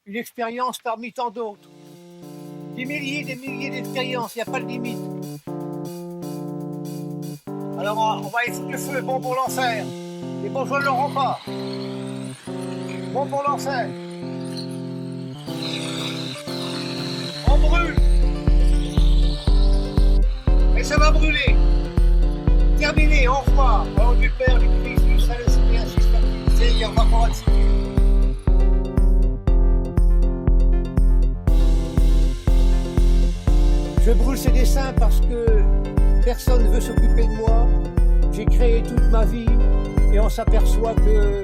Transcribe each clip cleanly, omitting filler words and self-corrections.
une expérience parmi tant d'autres. Des milliers d'expériences, il n'y a pas de limite. Alors on va foutre le feu, bon pour l'enfer. Les bourgeois ne l'auront pas. Bon pour l'enfer. On brûle. Et ça va brûler. Terminé, au revoir. Au nom du Père, du Christ, du Saint-Esprit, ainsi soit. Et on va pouvoir discuter. Je brûle ces dessins parce que personne ne veut s'occuper de moi. J'ai créé toute ma vie et on s'aperçoit que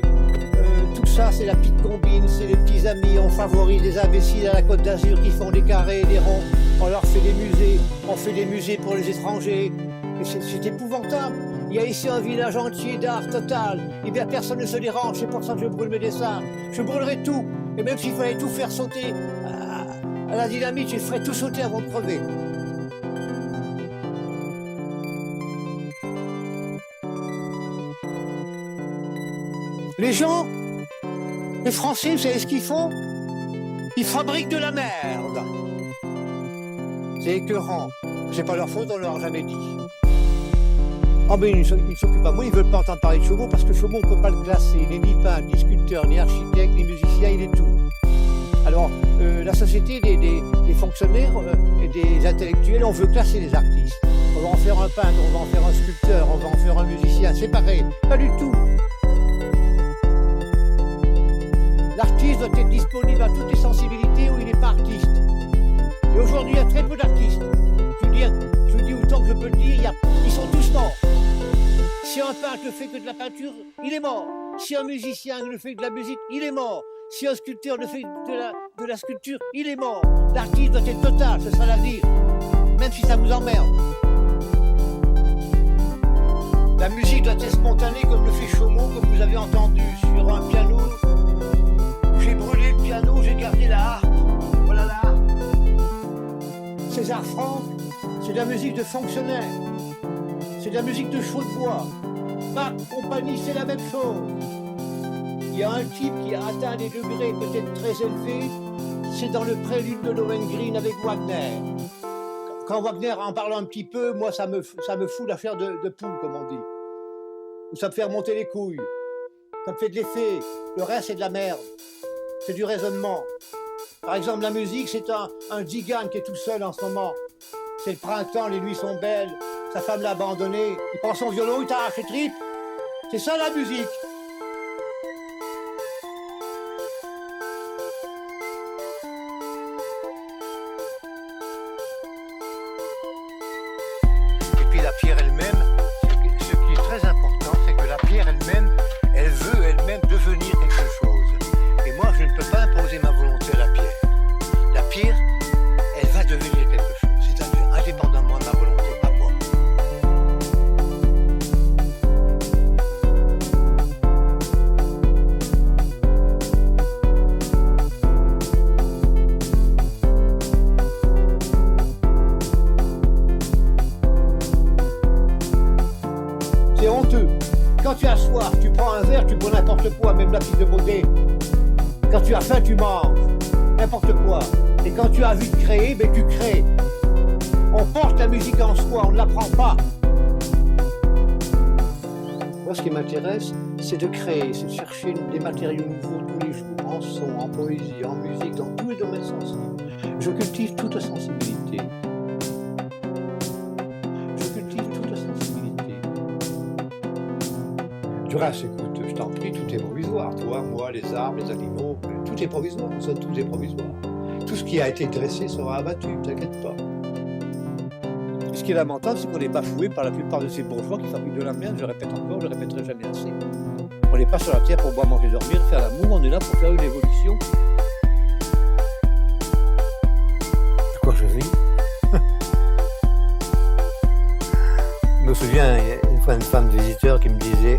tout ça c'est la petite combine, c'est les petits amis. On favorise les imbéciles à la Côte d'Azur qui font des carrés et des ronds. On leur fait des musées, on fait des musées pour les étrangers. Et c'est épouvantable. Il y a ici un village entier d'art total. Eh bien personne ne se dérange, c'est pour ça que je brûle mes dessins. Je brûlerai tout. Et même s'il fallait tout faire sauter à la dynamite, je ferais tout sauter avant de crever. Les gens, les Français, vous savez ce qu'ils font? Ils fabriquent de la merde. C'est écœurant. C'est pas leur faute, on leur a jamais dit. Oh mais ils ne s'occupent pas. Moi, ils veulent pas entendre parler de Chaumont parce que Chaumont, on peut pas le classer. Il n'est ni peintre, ni sculpteur, ni architecte, ni musicien, il est tout. Alors, la société des fonctionnaires et des intellectuels, on veut classer les artistes. On va en faire un peintre, on va en faire un sculpteur, on va en faire un musicien. C'est pareil. Pas du tout. L'artiste doit être disponible à toutes les sensibilités où il n'est pas artiste. Et aujourd'hui, il y a très peu d'artistes. Je vous dis autant que je peux le dire, ils sont tous morts. Si un peintre ne fait que de la peinture, il est mort. Si un musicien ne fait que de la musique, il est mort. Si un sculpteur ne fait de la sculpture, il est mort. L'artiste doit être total, ce sera l'avenir. Même si ça vous emmerde. La musique doit être spontanée comme le fait Chaumont, comme vous avez entendu, sur un piano. J'ai brûlé le piano, j'ai gardé la harpe. Voilà la harpe. César Franck, c'est de la musique de fonctionnaire. C'est de la musique de chevaux de bois. Bach, compagnie, c'est la même chose. Il y a un type qui a atteint des degrés peut-être très élevés, c'est dans le prélude de Lohengrin avec Wagner. Quand Wagner en parle un petit peu, moi ça me fout l'affaire de poule, comme on dit. Ou ça me fait remonter les couilles. Ça me fait de l'effet. Le reste, c'est de la merde. C'est du raisonnement. Par exemple, la musique, c'est un Zigan qui est tout seul en ce moment. C'est le printemps, les nuits sont belles. Sa femme l'a abandonné. Il prend son violon, il t'arrache les tripes. C'est ça la musique. Et puis la pierre elle-même, ce qui est très important, c'est que la pierre elle-même, elle veut elle-même devenir quelque chose. Et moi, je ne peux pas imposer ma volonté à la pierre. La pierre, elle va devenir quelque chose. C'est-à-dire indépendamment de ma volonté, à moi. C'est honteux. Quand tu as soif, tu prends un verre, tu bois n'importe quoi, même la piste de beauté. Quand tu as faim, tu manges. N'importe quoi. Et quand tu as envie de créer, ben tu crées. On porte la musique en soi, on ne l'apprend pas. Moi, ce qui m'intéresse, c'est de créer, c'est de chercher des matériaux nouveaux tous les jours, en son, en poésie, en musique, dans tous les domaines sensibles. Je cultive toute sensibilité. Je cultive toute sensibilité. Du reste, écoute, je t'en prie, tout est provisoire. Toi, moi, les arbres, les animaux, tout est provisoire. Nous sommes tous des provisoires. Tout ce qui a été dressé sera abattu, ne t'inquiète pas. Ce qui est lamentable, c'est qu'on n'est pas foué par la plupart de ces bourgeois qui fabriquent de la merde, je répète encore, je le répéterai jamais assez. On n'est pas sur la terre pour boire, manger, dormir, faire l'amour, on est là pour faire une évolution. De quoi je vis? Je me souviens, il y a une fois une femme de visiteur qui me disait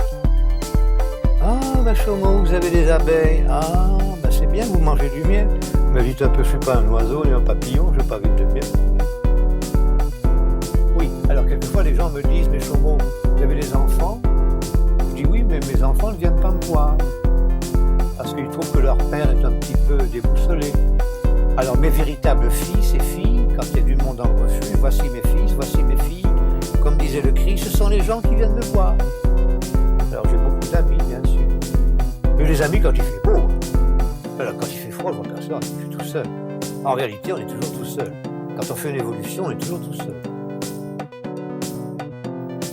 « Ah, bah Chaumont, vous avez des abeilles. Ah, bah c'est bien, vous mangez du miel. » Mais dites un peu, je suis pas un oiseau ni un papillon, je ne veux pas vivre de miel. Oui, alors quelquefois les gens me disent, mais Chaumont, vous avez des enfants? Je dis oui, mais mes enfants ne viennent pas me voir. Parce qu'ils trouvent que leur père est un petit peu peu déboussolé. Alors mes véritables fils et filles, quand il y a du monde dans le refuge, voici mes fils, voici mes filles, comme disait le Christ, ce sont les gens qui viennent me voir. Alors j'ai beaucoup d'amis, bien sûr. Mais les amis quand il fait beau. Alors quand il fait froid, je vois personne, je suis tout seul. En réalité, on est toujours tout seul. Quand on fait une évolution, on est toujours tout seul.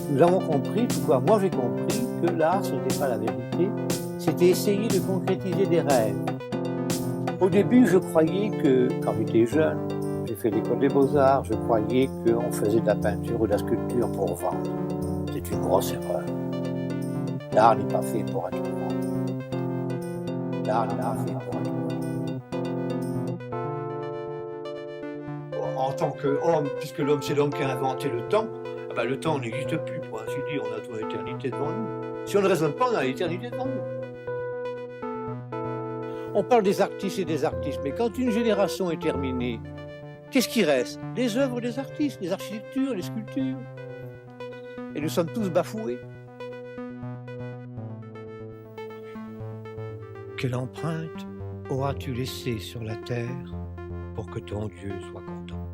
Nous avons compris, tout quoi, moi j'ai compris que l'art, ce n'était pas la vérité, c'était essayer de concrétiser des rêves. Au début, je croyais que, quand j'étais jeune, j'ai fait l'école des beaux-arts, je croyais qu'on faisait de la peinture ou de la sculpture pour vendre. C'est une grosse erreur. L'art n'est pas fait pour être vendu. L'art n'est pas fait pour être vendu. En tant qu'homme, puisque l'homme c'est l'homme qui a inventé le temps, ah ben, le temps n'existe plus, pour ainsi dire, on a toute l'éternité devant nous. Si on ne raisonne pas, on a l'éternité devant nous. On parle des artistes et des artistes, mais quand une génération est terminée, qu'est-ce qui reste? Les œuvres des artistes, les architectures, les sculptures. Et nous sommes tous bafoués. Quelle empreinte auras-tu laissée sur la terre pour que ton Dieu soit content?